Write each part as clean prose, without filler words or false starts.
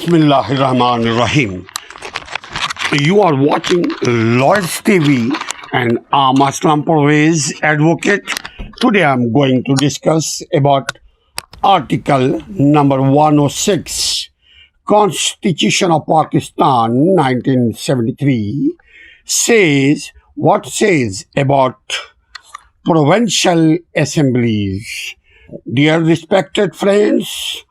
Bismillahirrahmanirrahim. You are watching Lloyd's TV and I'm Aslam Pervez, advocate. Today I'm going to discuss about Article number 106, Constitution of Pakistan 1973 says about provincial assemblies. Dear respected friends,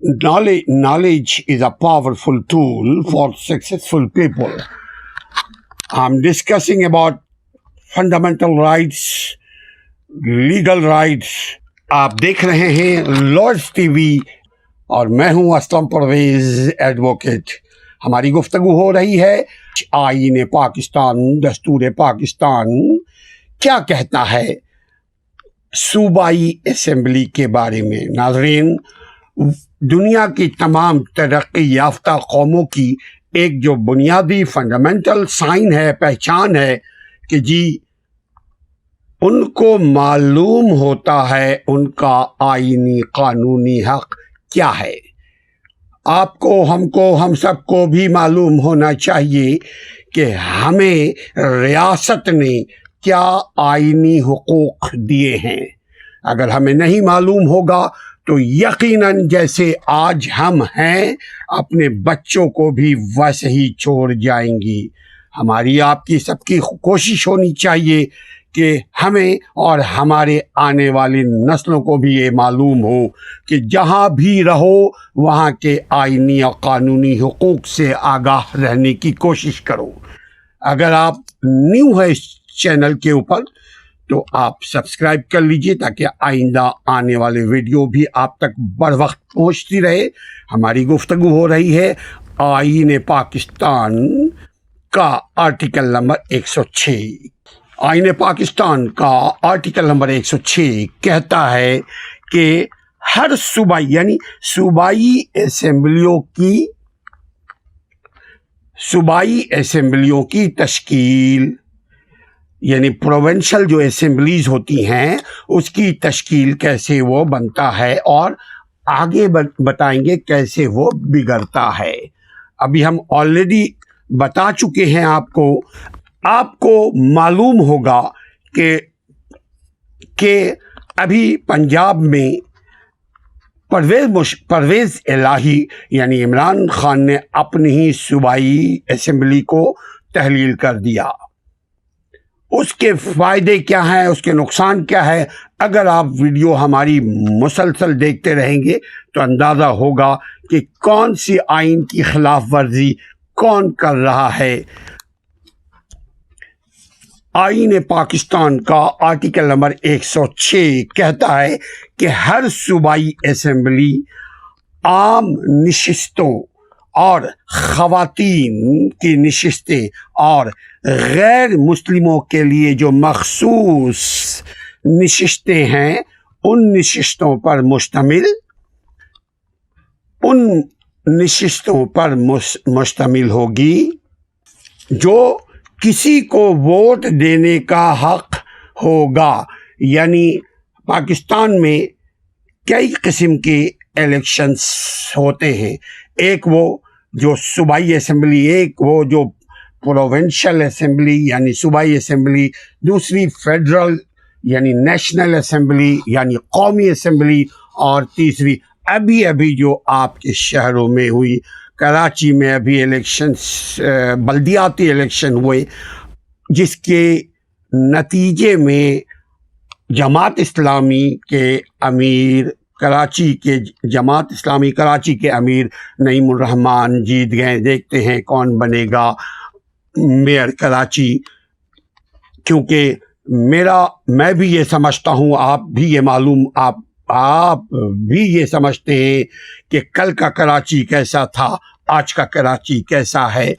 knowledge is a powerful tool for successful people. I'm discussing about fundamental rights, legal rights. आप देख रहे हैं Lord's TV और मैं हूं Aslam Parvez, advocate. हमारी गुफ्तगू हो रही है आईन पाकिस्तान, दस्तूर पाकिस्तान क्या कहता है सूबाई असेंबली के बारे में. नाज़रीन, दुनिया की तमाम तरक्की याफ्ता कौमों की एक जो बुनियादी फंडामेंटल साइन है, पहचान है कि जी उनको मालूम होता है उनका आईनी कानूनी हक क्या है. आपको, हमको, हम सबको भी मालूम होना चाहिए कि हमें रियासत ने क्या आईनी हुकूक दिए हैं. अगर हमें नहीं मालूम होगा तो यकीनन जैसे आज हम हैं अपने बच्चों को भी वैसे ही छोड़ जाएंगी. हमारी आपकी सबकी कोशिश होनी चाहिए कि हमें और हमारे आने वाली नस्लों को भी ये मालूम हो कि जहाँ भी रहो वहाँ के आईनी और कानूनी हुकूक से आगाह रहने की कोशिश करो. अगर आप न्यू है इस चैनल के ऊपर तो आप सब्सक्राइब कर लीजिए ताकि आइंदा आने वाले वीडियो भी आप तक बर वक्त पहुँचती रहे. हमारी गुफ्तगू हो रही है आईन पाकिस्तान का आर्टिकल नंबर 106. आईन पाकिस्तान का आर्टिकल नंबर 106 कहता है कि हर सूबाई यानी सूबाई असेंबलियों की तश्कील यानी प्रोविंशियल जो असेंबलीज होती हैं उसकी तश्कील कैसे वो बनता है और आगे बताएंगे कैसे वो बिगड़ता है. अभी हम ऑलरेडी बता चुके हैं आपको मालूम होगा कि अभी पंजाब में परवेज इलाही यानी इमरान खान ने अपनी ही सूबाई असेंबली को तहलील कर दिया. उसके फ़ायदे क्या हैं, उसके नुकसान क्या है, अगर आप वीडियो हमारी मुसलसल देखते रहेंगे तो अंदाज़ा होगा कि कौन सी आइन की खिलाफ वर्जी कौन कर रहा है. आईन पाकिस्तान का आर्टिकल नंबर 106 कहता है कि हर सूबाई असेंबली आम नशिस्तों और ख़वातीन की नशिस्तें और गैर मुस्लिमों के लिए जो मखसूस नशिस्तें हैं उन नशिस्तों पर मुश्तमिल होगी. जो किसी को वोट देने का हक होगा. यानी पाकिस्तान में कई किस्म के इलेक्शंस होते हैं. एक वो जो सूबाई असेंबली, एक वो जो प्रोविंशियल असेंबली यानी सूबाई असेंबली, दूसरी फेडरल यानी नेशनल असेंबली यानी कौमी असेंबली, और तीसरी अभी जो आपके शहरों में हुई. कराची में अभी इलेक्शंस, बल्दियाती इलेक्शन हुए जिसके नतीजे में जमात इस्लामी के अमीर कराची के अमीर नईमुर रहमान जीत गए. देखते हैं कौन बनेगा मेयर कराची. क्योंकि मैं भी ये समझता हूँ, आप भी ये समझते हैं कि कल का कराची कैसा था, आज का कराची कैसा है.